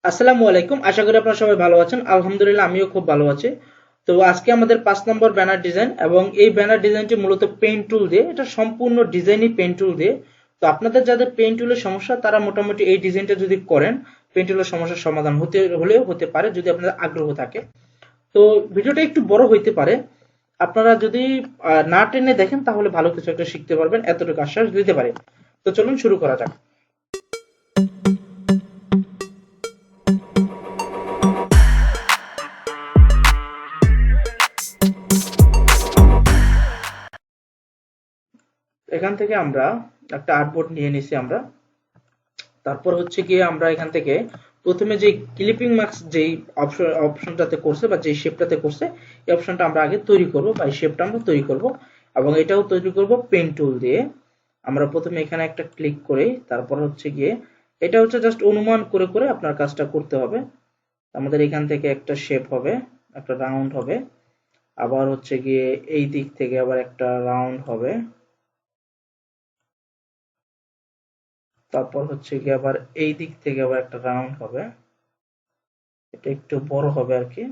আসসালামু আলাইকুম। আশা করি আপনারা সবাই ভালো আছেন। আলহামদুলিল্লাহ আমিও খুব ভালো আছি। তো আজকে আমাদের 5 নম্বর ব্যানার ডিজাইন, এবং এই ব্যানার ডিজাইনটি মূলত পেইন্ট টুল দিয়ে, এটা সম্পূর্ণ ডিজাইনই পেইন্ট টুল দিয়ে। তো আপনাদের যাদের পেইন্ট টুলের সমস্যা তারা মোটামুটি এই ডিজাইনটা যদি করেন, পেইন্ট টুলের সমস্যার সমাধান হলেও হতে পারে যদি আপনাদের আগ্রহ থাকে। তো ভিডিওটা একটু বড় হইতে পারে, আপনারা যদি না টেনে দেখেন তাহলে ভালো কিছু একটা শিখতে পারবেন, এতটুকু আশ্বাস দিতে পারি। তো চলুন শুরু করা যাক। এখান থেকে আমরা একটা আর্টবোর্ড নিয়ে নিছি আমরা। তারপর হচ্ছে গিয়ে আমরা এখান থেকে প্রথমে যে ক্লিপিং মার্কস যেই অপশনটাতে করছে বা যেই শেপটাতে করছে, এই অপশনটা আমরা আগে তৈরি করব বা এই শেপটা আমরা তৈরি করব, এবং এটাও তৈরি করব পেন টুল দিয়ে। আমরা প্রথমে এখানে একটা ক্লিক করি, তারপর হচ্ছে গিয়ে এটা হচ্ছে জাস্ট অনুমান করে করে আপনার কাজটা করতে হবে। আমাদের এখান থেকে একটা শেপ হবে, একটা রাউন্ড হবে, আবার হচ্ছে গিয়ে এই দিক থেকে আবার একটা রাউন্ড হবে, তারপর হচ্ছে গিয়ে আবার এই দিক থেকে আবার একটা রাউন্ড হবে, এটা একটু বড় হবে আর কি,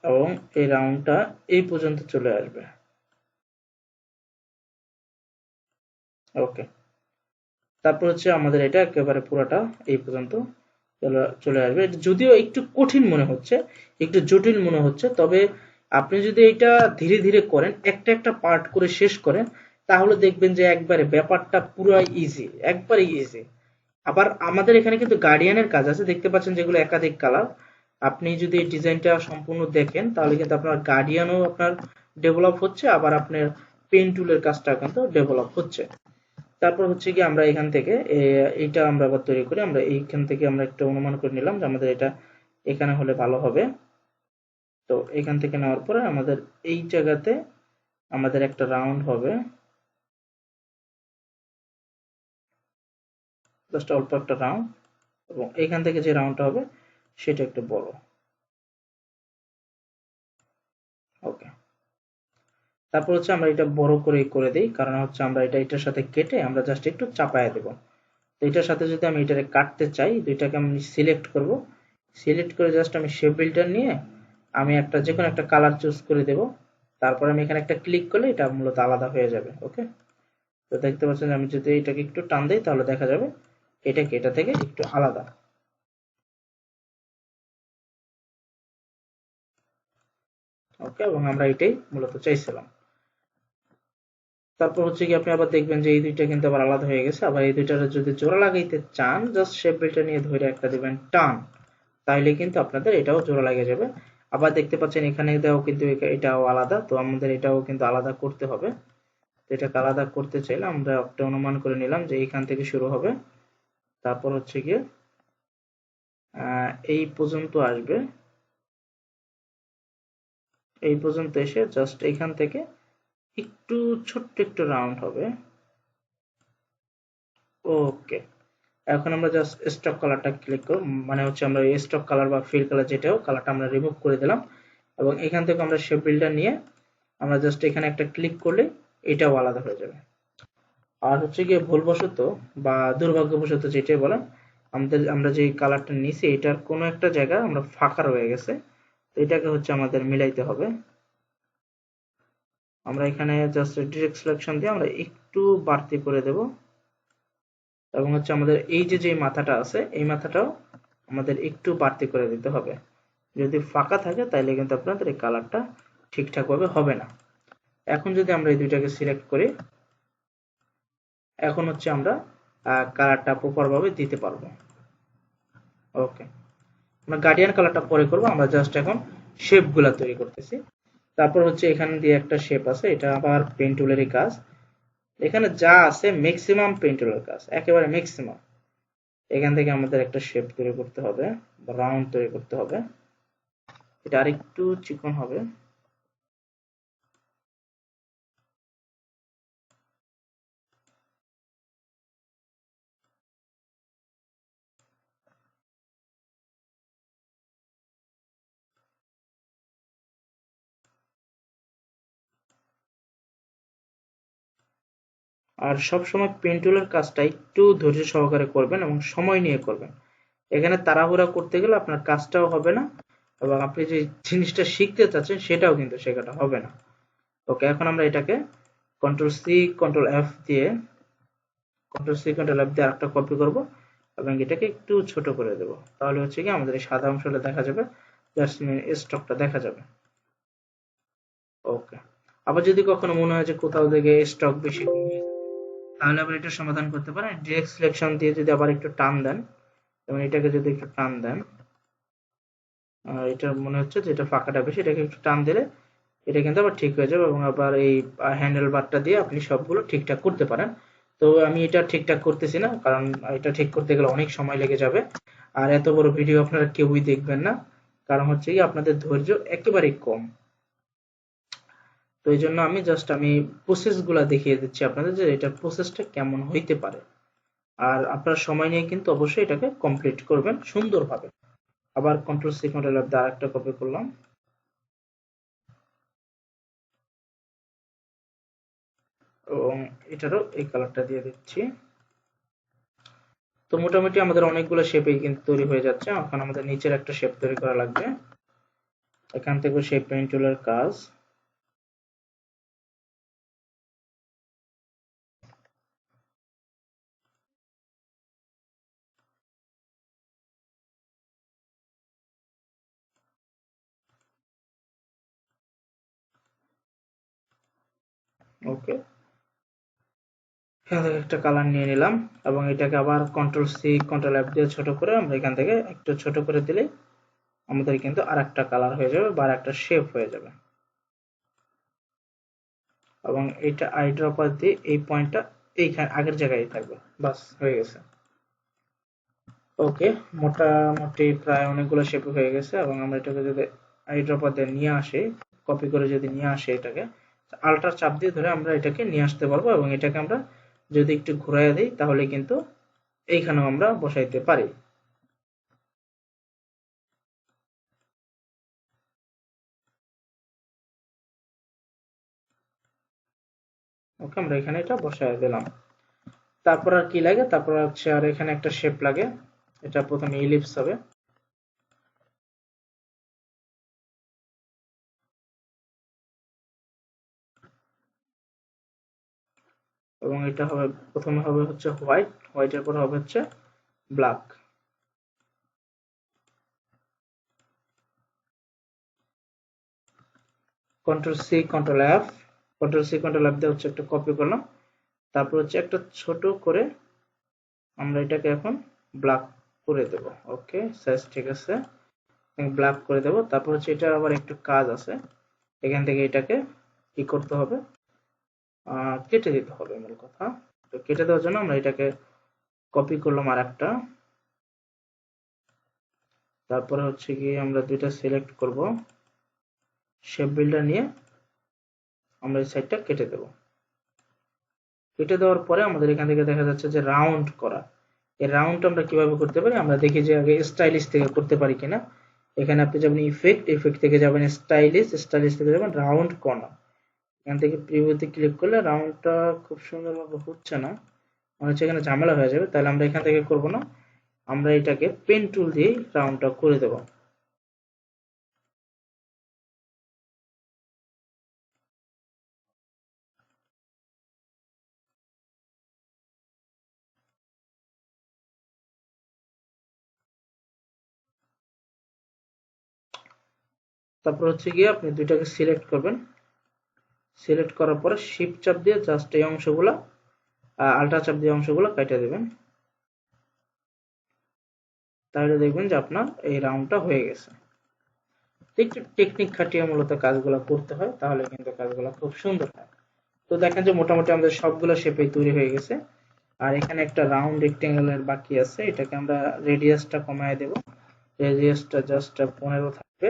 এবং এই রাউন্ডটা এই পর্যন্ত চলে আসবে। ওকে, তারপর হচ্ছে আমাদের এটা একেবারে পুরোটা এই পর্যন্ত চলে আসবে। এটা যদিও একটু কঠিন মনে হচ্ছে, একটু জটিল মনে হচ্ছে, তবে আপনি যদি এটা ধীরে ধীরে করেন, একটা একটা পার্ট করে শেষ করেন, তাহলে দেখবেন যে একবারে ব্যাপারটা পুরো ইজি, একবারে ইজি। আবার আমাদের এখানে কিন্তু গার্ডিয়ানের কাজ আছে, দেখতে পাচ্ছেন যেগুলো একাধিক কালার। আপনি যদি এই ডিজাইনটা সম্পূর্ণ দেখেন তাহলে কিন্তু আপনার গার্ডিয়ানও আপনার ডেভেলপ হচ্ছে, আবার আপনার পেন টুলের কাজটা কিন্তু ডেভেলপ হচ্ছে। তারপর হচ্ছে কি আমরা এখান থেকে এইটা আমরা আবার তৈরি করি। আমরা এইখান থেকে আমরা একটা অনুমান করে নিলাম যে আমাদের এটা এখানে হলে ভালো হবে। তো এখান থেকে নেওয়ার পরে আমাদের এই জায়গাতে আমাদের একটা রাউন্ড হবে, জাস্ট অল্প একটা রাউন্ড, এবং এইখান থেকে যে রাউন্ডটা হবে সেটা একটু বড়। ওকে, তারপর হচ্ছে আমরা এটা বড় করে করে দিই, কারণ হচ্ছে আমরা এটা এটার সাথে কেটে আমরা জাস্ট একটু চাপায়া দেব। তো এটার সাথে যদি আমি এটাকে কাটতে চাই, দুইটাকে আমি সিলেক্ট করব, সিলেক্ট করে জাস্ট আমি শেপ বিল্ডার নিয়ে আমি একটা যে কোনো একটা কালার চুজ করে দেব। তারপর আমি এখানে একটা ক্লিক করলে এটা মূলত আলাদা হয়ে যাবে। ওকে, তো দেখতে পাচ্ছেন আমি যদি এটাকে একটু টান দিই তাহলে দেখা যাবে এটাকে এটা থেকে একটু আলাদা। ওকে, এবং আমরা এটাই মূলত চাইছিলাম। তারপর হচ্ছে কি আপনি আবার দেখবেন যে এই দুইটা কিন্তু আবার আলাদা হয়ে গেছে। আবার এই দুইটার যদি জোড়া লাগাইতে চান, জাস্ট শেপ বিল্ডার নিয়ে ধরে একটা দিবেন টান, তাইলে কিন্তু আপনাদের এটাও জোড়া লেগে যাবে। আবার দেখতে পাচ্ছেন এখানে দেওয়া কিন্তু এটাও আলাদা, তো আমাদের এটাও কিন্তু আলাদা করতে হবে। তো এটাকে আলাদা করতে চাইলে আমরা একটা অনুমান করে নিলাম যে এইখান থেকে শুরু হবে, তারপর হচ্ছে গিয়ে এই পর্যন্ত আসবে, এই পর্যন্ত এসে জাস্ট এইখান থেকে একটু ছোট্ট একটু রাউন্ড হবে। ওকে, এখন আমরা জাস্ট স্টক কালারটা ক্লিক করব, মানে হচ্ছে আমরা এই স্টক কালার বা ফিল কালার যেটা হোক কালারটা আমরা রিমুভ করে দিলাম, এবং এখান থেকে আমরা শেপ বিল্ডার নিয়ে আমরা জাস্ট এখানে একটা ক্লিক করলে এটাও আলাদা হয়ে যাবে। আর হচ্ছে গিয়ে ভুলবশত বা দুর্ভাগ্যবশত যেটাই বলেন, আমরা যে কালারটা নিছি এটার কোনো একটা জায়গা আমরা ফাঁকা রয়ে গেছে, তো এটাকে হচ্ছে আমাদের মিলাইতে হবে। আমরা এখানে জাস্ট ডিরেক্ট সিলেকশন দিয়ে আমরা একটু বাড়তি করে দেব, এবং হচ্ছে আমাদের এই যে যে মাথাটা আছে এই মাথাটাও আমাদের একটু বাড়তি করে দিতে হবে। যদি ফাঁকা থাকে তাহলে কিন্তু আপনাদের এই কালারটা ঠিকঠাক ভাবে হবে না। এখন যদি আমরা এই দুইটাকে সিলেক্ট করি, এখন হচ্ছে আমরা কালারটা প্রপার ভাবে দিতে পারবো। ওকে, আমরা গার্ডিয়ান কালারটা পরে করব, আমরা জাস্ট এখন শেপ গুলা তৈরি করতেছি। তারপর হচ্ছে এখানে দিয়ে একটা শেপ আছে, এটা আবার পেন টুলেরই কাজ। এখানে যা আছে ম্যাক্সিমাম পেন টুলের কাজ, একেবারে ম্যাক্সিমাম। এখান থেকে আমাদের একটা শেপ তৈরি করতে হবে বা রাউন্ড তৈরি করতে হবে, এটা আরেকটু চিকন হবে। আর সব সময় পেন টুলের কাজটা একটু ধৈর্য সহকারে করবেন এবং সময় নিয়ে করবেন। এখানে তাড়াহুড়া করতে গেলে আপনার কাজটাও হবে না এবং আপনি যে জিনিসটা শিখতে চাচ্ছেন সেটাও কিন্তু শেখাটা হবে না। ওকে, এখন আমরা এটাকে কন্ট্রোল সি কন্ট্রোল এফ দিয়ে আরেকটা কপি করব এবং এটাকে একটু ছোট করে দেব। তাহলে হচ্ছে কি আমাদের এই সাদা অংশটা দেখা যাবে, জাস্ট স্টকটা দেখা যাবে। ওকে, আবার যদি কখনো মনে হয় যে কোথাও থেকে স্টক বেশি কমিয়ে যাবে, তাহলে আবার এটা সমাধান করতে পারেন। ডিরেক্ট সিলেকশন দিয়ে যদি আবার একটু টান দেন এবং এটাকে যদি একটু টান দেন, এটা মনে হচ্ছে যে এটা ফাঁকাটা বেশি, এটাকে একটু টান দিলে এটা কিন্তু আবার ঠিক হয়ে যাবে এবং আবার এই হ্যান্ডেল বারটা দিয়ে আপনি সবগুলো ঠিকঠাক করতে পারেন। তো আমি এটা ঠিকঠাক করতেছি না, কারণ এটা ঠিক করতে গেলে অনেক সময় লেগে যাবে আর এত বড় ভিডিও আপনারা কেউই দেখবেন না, কারণ হচ্ছে কি আপনাদের ধৈর্য একেবারেই কম। তো এই জন্য আমি জাস্ট প্রসেস গুলা দেখিয়ে দিচ্ছি আপনাদের যে এটার প্রসেসটা কেমন হইতে পারে। আর আপনার সময় নিয়ে কিন্তু অবশ্যই এটাকে কমপ্লিট করবেন সুন্দরভাবে। আবার কন্ট্রোল সি কন্ট্রোল এফ দিয়ে আরেকটা কপি করলাম এবং এটারও এই কালারটা দিয়ে দিচ্ছি। তো মোটামুটি আমাদের অনেকগুলো শেপই কিন্তু তৈরি হয়ে যাচ্ছে। এখন আমাদের নিচের একটা শেপ তৈরি করা লাগবে। এখান থেকে শেপ পেইন্ট টুলের কাজ। ওকে, এখান থেকে একটা কালার নিয়ে নিলাম এবং এটাকে আবার কন্ট্রোল সি কন্ট্রোল এফ দিয়ে ছোট করে আমরা এখান থেকে একটু ছোট করে দিলে আমাদের কিন্তু আরেকটা কালার হয়ে যাবে বা একটা শেপ হয়ে যাবে। এবং এটা আইড্রপার দিয়ে এই পয়েন্টটা এইখানে আগের জায়গায় থাকবে। বাস, হয়ে গেছে। ওকে, মোটামুটি প্রায় অনেকগুলো শেপ হয়ে গেছে এবং আমরা এটাকে যদি আইড্রপার দিয়ে নিয়ে আসি, কপি করে যদি নিয়ে আসি, এটাকে আল্ট্রা চাপ দিয়ে ধরে আমরা এটাকে নিয়ে আসতে পারবো এবং এটাকে আমরা যদি একটু ঘুরাইয়া দিই তাহলে কিন্তু এইখানেও আমরা বসাইতে পারি। ওকে, আমরা এখানে এটা বসায় দিলাম। তারপর আর কি লাগে, তারপর হচ্ছে আর এখানে একটা শেপ লাগে। এটা প্রথমে ইলিপস হবে এবং এটা হবে, প্রথমে হবে হচ্ছে হোয়াইট, হোয়াইটের পর হবে হচ্ছে black. Control C control F, control C control F দিয়ে হচ্ছে একটা কপি করলাম। তারপর হচ্ছে একটা ছোট করে আমরা এটাকে এখন ব্ল্যাক করে দেব। ওকে, সাইজ ঠিক আছে, ব্ল্যাক করে দেব। তারপর হচ্ছে এটার আবার একটু কাজ আছে, এখান থেকে এটাকে কি করতে হবে, কেটে দিতে হবে মূল কথা। তো কেটে দেওয়ার জন্য আমরা এটাকে কপি করলাম আর একটা। তারপরে হচ্ছে কি আমরা দুইটা সিলেক্ট করব, শেপ বিল্ডার নিয়ে আমরা এই সাইডটা কেটে দেব। কেটে দেওয়ার পরে আমাদের এখান থেকে দেখা যাচ্ছে যে রাউন্ড করা। এই রাউন্ড আমরা কিভাবে করতে পারি, আমরা দেখি যে আগে স্টাইলিশ থেকে করতে পারি কিনা। এখানে আপনি যাবেন ইফেক্ট, ইফেক্ট থেকে যাবেন স্টাইলিশ, স্টাইলিশ থেকে যাবেন রাউন্ড কর্নার। এখান থেকে প্রিভিউতে ক্লিক করলে রাউন্ডটা খুব সুন্দরভাবে হচ্ছে না, মনে হচ্ছে এখানে ঝামেলা হয়ে যাবে, তাহলে আমরা এখান থেকে করব না, আমরা এটাকে পেন টুল দিয়ে রাউন্ডটা করে দেব। তারপর হচ্ছে গিয়ে আপনি দুইটাকে সিলেক্ট করবেন, সিলেক্ট করার পরে শিফট চাপ দিয়ে জাস্ট এই অংশগুলো, আল্ট্রা চাপ দিয়ে অংশগুলো কেটে দেবেন। তাহলে দেখবেন যে আপনার এই রাউন্ডটা হয়ে গেছে। একটু টেকনিক খাটিয়ে মূলত কাজগুলো করতে হয়, তাহলে কিন্তু কাজগুলো খুব সুন্দর হয়। তো দেখেন যে মোটামুটি আমাদের সবগুলো শেপে তৈরি হয়ে গেছে। আর এখানে একটা রাউন্ড রেক্টেঙ্গেলের বাকি আছে, এটাকে আমরা রেডিয়াসটা কমায় দেব, রেডিয়াসটা জাস্ট 15 থাকবে।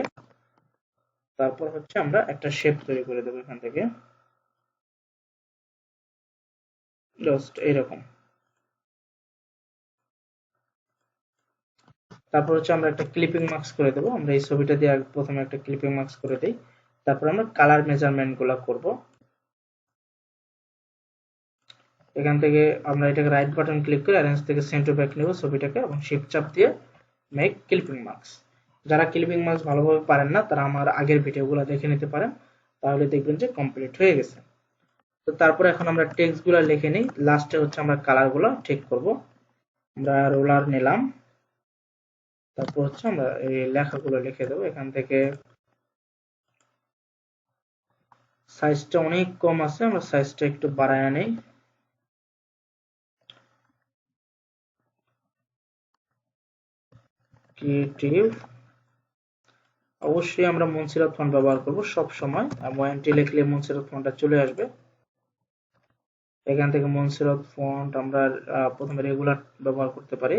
তারপর হচ্ছে আমরা একটা শেপ তৈরি করে দেবো এখান থেকে, জাস্ট এইরকম। তারপর হচ্ছে আমরা একটা ক্লিপিং মার্কস করে দেবো, আমরা এই ছবিটা দিয়ে প্রথমে একটা ক্লিপিং মার্কস করে দিই। তারপর আমরা কালার মেজারমেন্ট গুলা করব। এখান থেকে আমরা এটাকে রাইট বাটন ক্লিক করে অ্যারেঞ্জ থেকে সেন্টার ব্যাক নেব ছবিটাকে এবং শিফট চাপ দিয়ে মেক ক্লিপিং মার্কস। যারা ক্লিপিং মার্কস ভালোভাবে পারেন না তারা আমার আগের ভিডিওগুলো দেখে নিতে পারেন, তাহলে দেখবেন যে কমপ্লিট হয়ে গেছে। তো তারপরে এখন আমরা টেক্সটগুলো লিখে নিই। লাস্টে হচ্ছে আমরা কালারগুলো ঠিক করব। আমরা রোলার নিলাম, তারপর হচ্ছে আমরা এই লেখাগুলো লিখে দেবো। এখান থেকে সাইজটা অনেক কম আছে, আমরা সাইজটা একটু বাড়ায় নেই। ক্রিয়েটিভ, অবশ্যই আমরা মনসিরাত ফন্ট ব্যবহার করব সব সময়। ওয়ানটি লিখলে মনসিরাত ফন্টটা চলে আসবে। এখান থেকে মনসিরাত ফন্ট আমরা প্রথমে রেগুলার ব্যবহার করতে পারি।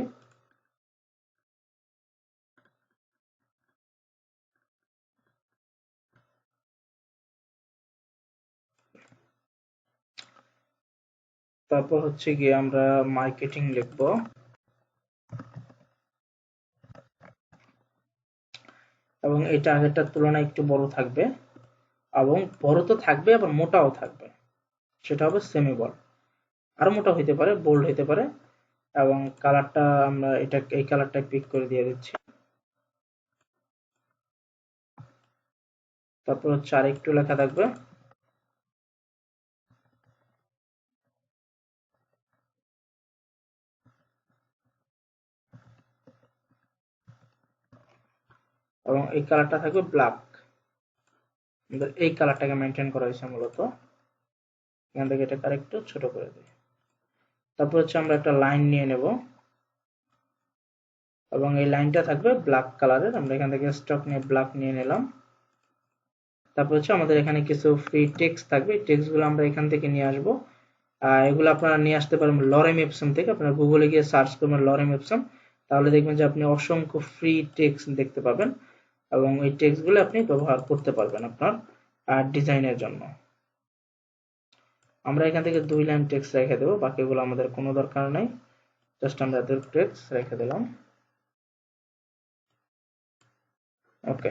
তারপর হচ্ছে গিয়ে আমরা মার্কেটিং লিখব, এবং এটা আগেরটার তুলনায় একটু বড় থাকবে, এবং বড় তো থাকবে আবার মোটাও থাকবে, সেটা হবে সেমি বল্ড। আরো মোটা হইতে পারে, বোল্ড হইতে পারে। এবং কালারটা আমরা এটা এই কালারটা পিক করে দিয়ে দিচ্ছি। তারপর হচ্ছে আর একটু লেখা থাকবে। এবং এই কালারটা থাকবে ব্ল্যাক। এই কালারটাকে মেনটেন করা হয়েছে মূলত। এখান থেকে এটা আরেকটু ছোট করে দিই। তারপর হচ্ছে আমরা একটা লাইন নিয়ে নেব, এবং এই লাইনটা থাকবে ব্ল্যাক কালারের। আমরা এখান থেকে স্টক নিয়ে ব্ল্যাক নিয়ে নিলাম। তারপর হচ্ছে আমাদের এখানে কিছু ফ্রি টেক্সট থাকবে, টেক্সটগুলো আমরা এখান থেকে নিয়ে আসব। এগুলো আপনারা নিয়ে আসতে পারেন লরেম এপসন থেকে। আপনারা গুগলে গিয়ে সার্চ করবেন লরেম এপসন, তাহলে দেখবেন যে আপনি অসংখ্য ফ্রি টেক্সট দেখতে পাবেন, এবং এই টেক্সটগুলো আপনি ব্যবহার করতে পারবেন আপনার ডিজাইনের জন্য। আমরা এখান থেকে 2 লাইন টেক্সট রেখে দেবো, বাকিগুলো আমাদের কোনো দরকার নাই। জাস্ট আমরা এদের টেক্সট রেখে দিলাম। ওকে,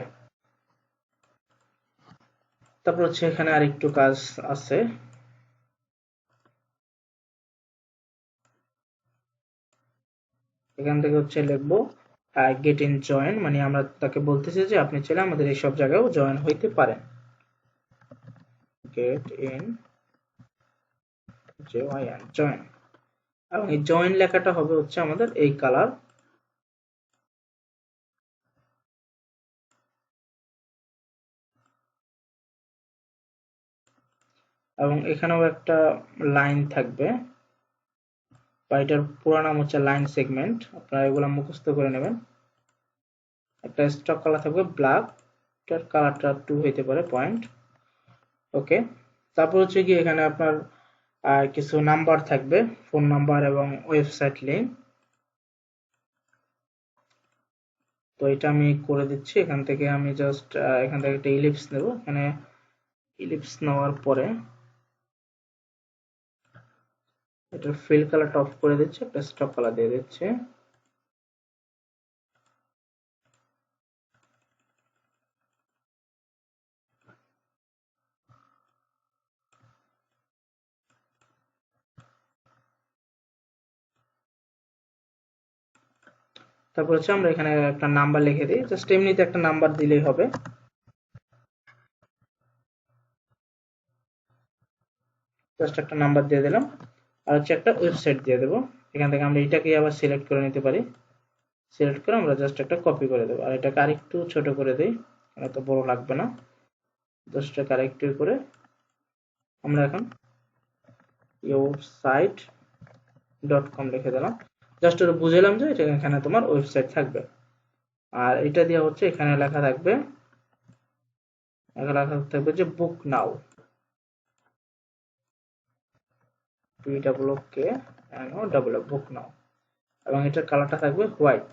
তারপর হচ্ছে এখানে আরেকটু কাজ আছে। এখান থেকে হচ্ছে লিখবো গেট ইন জয়েন, মানে আমরা তাকে বলতেছি যে আপনি চাইলে আমাদের এই সব জায়গায়ও জয়েন হইতে পারেন। গেট ইন জয়েন, এবং এই জয়েন লেখাটা হবে হচ্ছে আমাদের এই কালার। এবং এখানেও একটা লাইন থাকবে, বা এটার পুরো নাম হচ্ছে লাইন সেগমেন্ট। আপনারা এগুলো মুখস্থ করে নেবেন। একটা স্টক কালার থাকবে ব্ল্যাক, এটার কালারটা 2 হইতে পারে পয়েন্ট। ওকে, তারপর হচ্ছে কি এখানে আপনার কিছু নাম্বার থাকবে, ফোন নাম্বার এবং ওয়েবসাইট লিংক। তো এটা আমি করে দিচ্ছি। এখান থেকে আমি জাস্ট এখান থেকে একটা ইলিপস নেব। এখানে ইলিপস নেওয়ার পরে এটার ফিল কালারটা অফ করে দিচ্ছি, একটা স্টক কালার দিয়ে দিচ্ছি। তারপর হচ্ছে আমরা এখানে একটা নাম্বার লিখে দিই, জাস্ট এমনিতে একটা নাম্বার দিলেই হবে। জাস্ট একটা নাম্বার দিয়ে দিলাম, আর হচ্ছে একটা ওয়েবসাইট দিয়ে দেবো। এখান থেকে আমরা এটাকে আবার সিলেক্ট করে নিতে পারি। সিলেক্ট করে আমরা জাস্ট একটা কপি করে দেবো, আর এটাকে আরেকটু ছোট করে দিই, এত বড় লাগবে না। জাস্ট এটাকে আরেকটু করে আমরা এখন website.com লিখে দিলাম। জাস্ট ওটা বুঝলাম যে এটা এখানে তোমার ওয়েবসাইট থাকবে। আর এটা দিয়ে হচ্ছে এখানে লেখা থাকবে, যে বুক নাও, বুক নাও, এবং এটার কালারটা থাকবে হোয়াইট।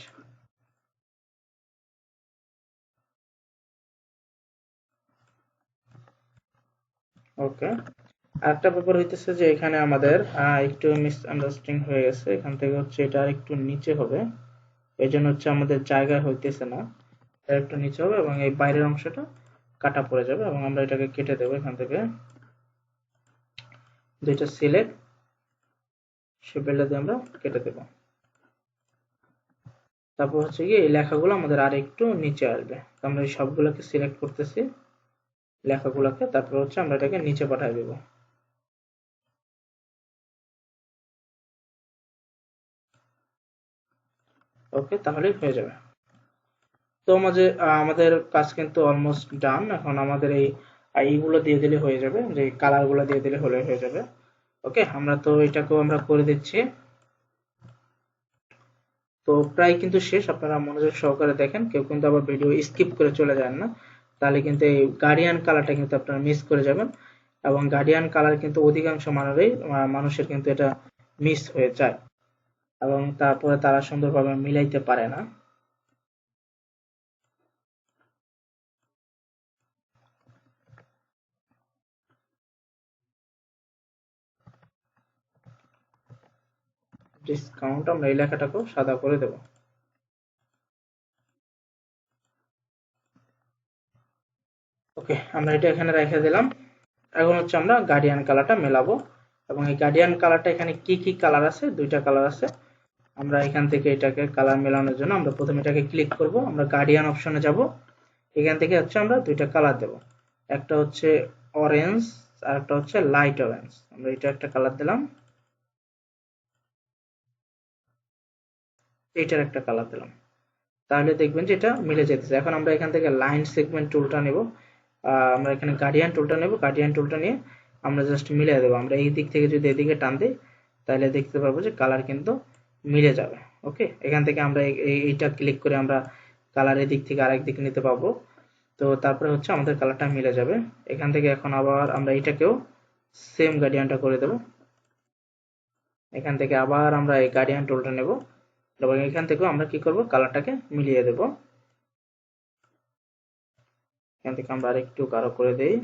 ওকে, আরেকটা ব্যাপার হইতেছে যে এখানে আমাদের একটু মিসআন্ডারস্ট্যান্ডিং হয়ে গেছে। এখান থেকে হচ্ছে এটা আর একটু নিচে হবে, এই জন্য হচ্ছে আমাদের জায়গা হইতেছে না। এটা একটু নিচে হবে এবং এই বাইরের অংশটা কাটা পড়ে যাবে, এবং আমরা এটাকে কেটে দেবো। এখান থেকে দুইটা সিলেক্ট, সেই বেলটা দিয়ে আমরা কেটে দেব। তারপর হচ্ছে কি এই লেখাগুলো আমাদের আর একটু নিচে আসবে, আমরা এই সবগুলোকে সিলেক্ট করতেছি লেখাগুলোকে, তারপর হচ্ছে আমরা এটাকে নিচে পাঠিয়ে দেব। ওকে, তাহলেই হয়ে যাবে। তো আমাদের কাজ কিন্তু অলমোস্ট ডান। এখন আমাদের এইগুলো দিয়ে দিলে হয়ে যাবে, যে কালার গুলো দিয়ে দিলে হয়ে যাবে। ওকে, আমরা তো এটাকেও আমরা করে দিচ্ছি। তো প্রায় কিন্তু শেষ, আপনারা মনোযোগ সহকারে দেখেন, কেউ কিন্তু আবার ভিডিও স্কিপ করে চলে যান না, তাহলে কিন্তু এই গার্ডিয়ান কালারটা কিন্তু আপনারা মিস করে যাবেন। এবং গার্ডিয়ান কালার কিন্তু অধিকাংশ মানুষের কিন্তু এটা মিস হয়ে যায়, এবং তারপরে তারা সুন্দরভাবে মিলাইতে পারে না। ডিসকাউন্ট, আমরা এই লেখাটাকেও সাদা করে দেব। ওকে, আমরা এটা এখানে রেখে দিলাম। এখন হচ্ছে আমরা গার্ডিয়ান কালারটা মেলাবো, এবং এই গার্ডিয়ান কালারটা এখানে কি কি কালার আছে, দুইটা কালার আছে। আমরা এখান থেকে এটাকে কালার মেলানোর জন্য আমরা প্রথমে এটাকে ক্লিক করব, আমরা গার্ডিয়ান অপশনে যাব, এখান থেকে হচ্ছে আমরা দুইটা কালার দেব, একটা হচ্ছে অরেঞ্জ আর একটা হচ্ছে লাইট অরেঞ্জ। আমরা এটা একটা কালার দিলাম, এইটার একটা কালার দিলাম, তাহলে দেখবেন যে এটা মিলে যেতেছে। এখন আমরা এখান থেকে লাইন সেগমেন্ট টুলটা নেব, আমরা এখানে গার্ডিয়ান টুলটা নেব, গার্ডিয়ান টুলটা নিয়ে আমরা জাস্ট মিলিয়ে দেবো। আমরা এই দিক থেকে যদি এদিকে টান দিই তাহলে দেখতে পারবো যে কালার কিন্তু মিলে যাবে। ওকে, এখান থেকে আমরা এইটা ক্লিক করে আমরা কালারের দিক থেকে আরেক দিকে নিতে পারবো। তো তারপরে হচ্ছে আমাদের কালারটা মিলে যাবে। এখান থেকে এখন আবার আমরা এটাকেও সেম গার্ডিয়ানটা করে দেব, এখান থেকে আবার আমরা এই গার্ডিয়ান টুলটা নেব, এবং এখান থেকেও আমরা কি করব, কালারটাকে মিলিয়ে দেব। এখান থেকে আমরা আরেকটু গাঢ় করে দেই।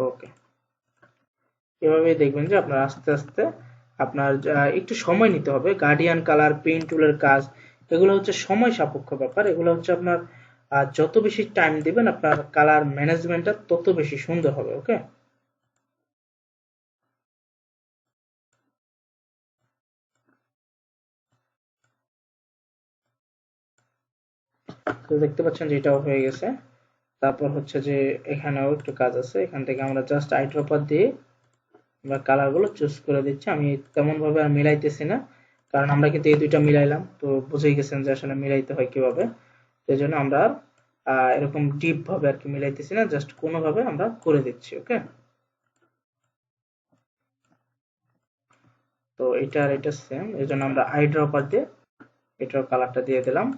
ওকে, এভাবে দেখবেন যে আপনার আস্তে আস্তে আপনার একটু সময় নিতে হবে। গার্ডিয়ান কালার পেইন্ট টুলের কাজ, এগুলো হচ্ছে সময় সাপেক্ষ ব্যাপার। এগুলো হচ্ছে আপনার যত বেশি টাইম দিবেন আপনার কালার ম্যানেজমেন্টটা তত বেশি সুন্দর হবে। ওকে, তো দেখতে পাচ্ছেন যে এটাও হয়ে গেছে। তারপর হচ্ছে যে এখানেও একটু কাজ আছে, এখান থেকে আমরা জাস্ট আই ড্রপার দিয়ে আমরা কালার গুলো চুজ করে দিচ্ছি। আমি তেমন ভাবে আর মিলাইতেছি না, কারণ আমরা কিন্তু এই দুইটা মিলাইলাম, তো বুঝেই গেছেন যে আসলে মিলাইতে হয় কিভাবে। এই জন্য আমরা এরকম ডিপ ভাবে আর কি মিলাইতেছি না, জাস্ট কোনোভাবে আমরা করে দিচ্ছি। ওকে, তো এটা আর এটা সেম, এই জন্য আমরা আই ড্রপার দিয়ে এটার কালারটা দিয়ে দিলাম,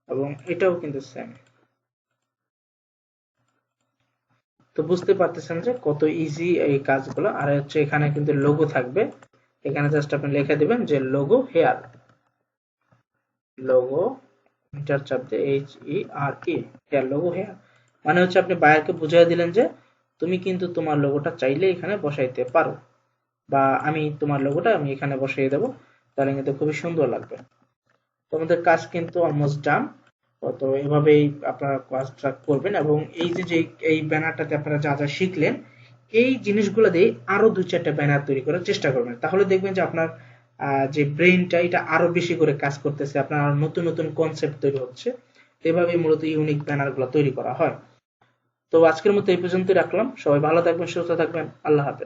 এবং এটাও কিন্তু সেম। তো বুঝতে পারতেছেন যে কত ইজি এই কাজগুলো। আর হচ্ছে এখানে কিন্তু লোগো থাকবে, এখানে জাস্ট আপনি লিখে দিবেন যে লোগো হেয়ার, লোগো এন্টার চাপ দিয়ে HERE, হেয়ার, লোগো হেয়ার, মানে হচ্ছে আপনি বায়ারকে বুঝিয়ে দিলেন যে তুমি কিন্তু তোমার লোগোটা চাইলে এখানে বসাইতে পারো, বা আমি তোমার লোগোটা আমি এখানে বসিয়ে দেবো, তাহলে কিন্তু খুবই সুন্দর লাগবে। তো আমাদের কাজ কিন্তু অলমোস্ট ডান। তো এভাবেই আপনারা কাজটা করবেন, এবং এই যে এই ব্যানারটাতে আপনারা যা যা শিখলেন এই জিনিসগুলো দিয়ে আরো দুই চারটা ব্যানার তৈরি করার চেষ্টা করবেন, তাহলে দেখবেন যে আপনার যে ব্রেইনটা এটা আরো বেশি করে কাজ করতেছে, আপনার আরো নতুন নতুন কনসেপ্ট তৈরি হচ্ছে। এভাবেই মূলত ইউনিক ব্যানারগুলো তৈরি করা হয়। তো আজকের মতো এই পর্যন্তই রাখলাম, সবাই ভালো থাকবেন, সুস্থ থাকবেন, আল্লাহ হাফেজ।